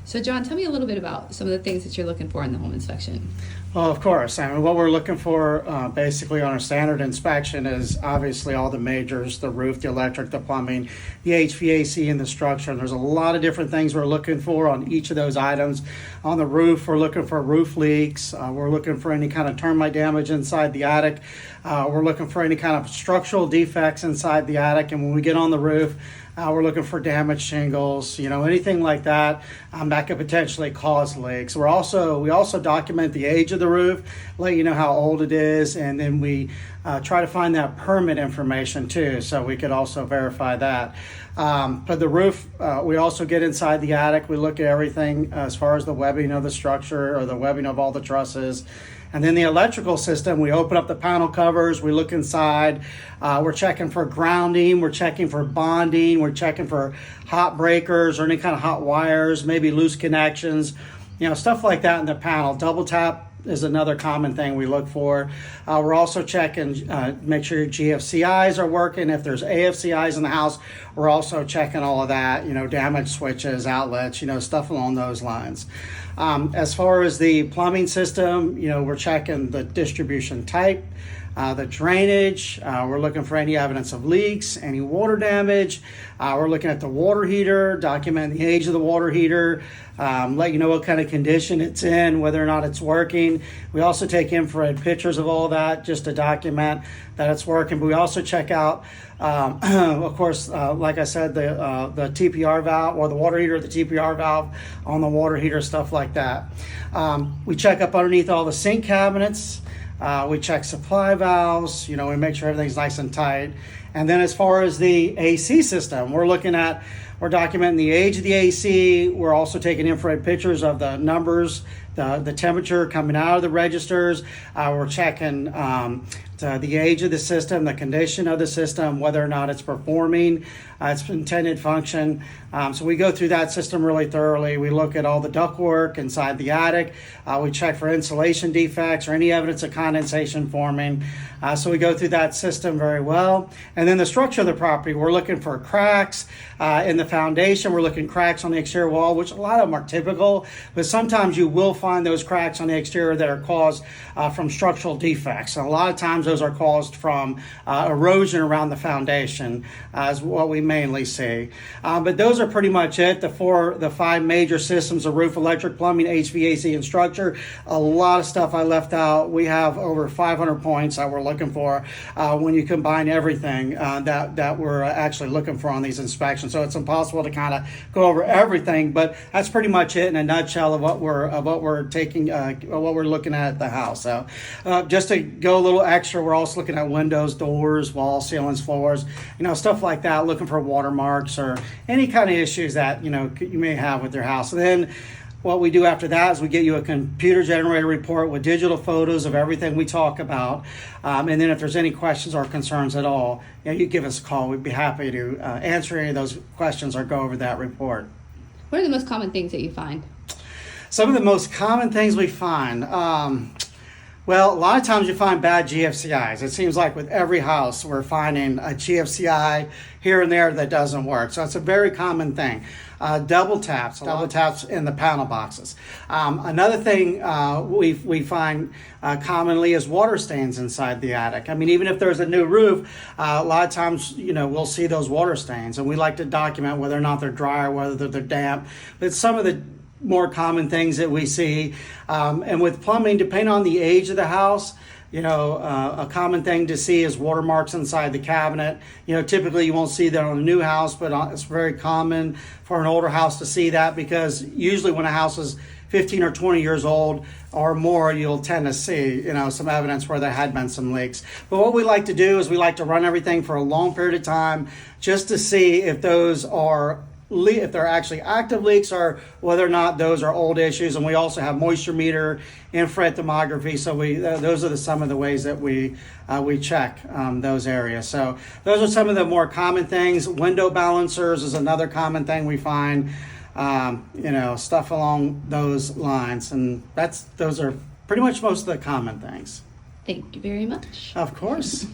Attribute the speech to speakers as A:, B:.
A: So John, tell me a little bit about some of the things that you're looking for in the home inspection.
B: Well, of course. I mean, what we're looking for basically on a standard inspection is obviously all the majors, the roof, the electric, the plumbing, the HVAC, and the structure. And there's a lot of different things we're looking for on each of those items. On the roof, we're looking for roof leaks. We're looking for any kind of termite damage inside the attic. We're looking for any kind of structural defects inside the attic. And when we get on the roof, we're looking for damaged shingles, anything like that that could potentially cause leaks. We also document the age of the roof, let you know how old it is, and then we try to find that permit information too, so we could also verify that. But the roof, we also get inside the attic. We look at everything as far as the webbing of the structure or the webbing of all the trusses. And then the electrical system, we open up the panel covers, we look inside, we're checking for grounding, we're checking for bonding, we're checking for hot breakers or any kind of hot wires, maybe loose connections, stuff like that in the panel. Double tap is another common thing we look for. We're also checking, make sure your GFCIs are working. If there's AFCIs in the house, we're also checking all of that, damaged switches, outlets, stuff along those lines. As far as the plumbing system, we're checking the distribution type, the drainage. We're looking for any evidence of leaks, any water damage. We're looking at the water heater, documenting the age of the water heater, let you know what kind of condition it's in, whether or not it's working. We also take infrared pictures of all that just to document that it's working. But we also check out, of course, like I said, the TPR valve or the water heater, the TPR valve on the water heater, stuff like that. We check up underneath all the sink cabinets. We check supply valves, we make sure everything's nice and tight. And then as far as the AC system, we're documenting the age of the AC. We're also taking infrared pictures of the numbers, the temperature coming out of the registers. We're checking the age of the system, the condition of the system, whether or not it's performing its intended function. So we go through that system really thoroughly. We look at all the ductwork inside the attic. We check for insulation defects or any evidence of condensation forming. So we go through that system very well. And then the structure of the property, we're looking for cracks in the foundation. We're looking cracks on the exterior wall, which a lot of them are typical, but sometimes you will find those cracks on the exterior that are caused from structural defects. And a lot of times those are caused from erosion around the foundation, is what we mainly see. But those are pretty much it. The five major systems of roof, electric, plumbing, HVAC, and structure. A lot of stuff I left out. We have over 500 points that we're looking for when you combine everything that we're actually looking for on these inspections. So it's impossible to kind of go over everything, but that's pretty much it in a nutshell of what we're taking, what we're looking at the house. So just to go a little extra, we're also looking at windows, doors, walls, ceilings, floors, stuff like that, looking for watermarks or any kind of issues that you may have with your house. And then what we do after that is we get you a computer generated report with digital photos of everything we talk about. And then if there's any questions or concerns at all, you give us a call. We'd be happy to answer any of those questions or go over that report.
A: What are the most common things that you find?
B: Some of the most common things we find, well, a lot of times you find bad GFCIs. It seems like with every house we're finding a GFCI here and there that doesn't work. So it's a very common thing. Double taps in the panel boxes. Another thing we find commonly is water stains inside the attic. I mean, even if there's a new roof, a lot of times, we'll see those water stains, and we like to document whether or not they're dry or whether they're damp. But some of the more common things that we see. And with plumbing, depending on the age of the house, a common thing to see is watermarks inside the cabinet. Typically you won't see that on a new house, but it's very common for an older house to see that, because usually when a house is 15 or 20 years old or more, you'll tend to see, some evidence where there had been some leaks. But what we like to do is we like to run everything for a long period of time just to see if they're actually active leaks or whether or not those are old issues. And we also have moisture meter, infrared thermography. So those are some of the ways that we check those areas. So those are some of the more common things. Window balancers is another common thing we find. Stuff along those lines, and those are pretty much most of the common things.
A: Thank you very much.
B: Of course.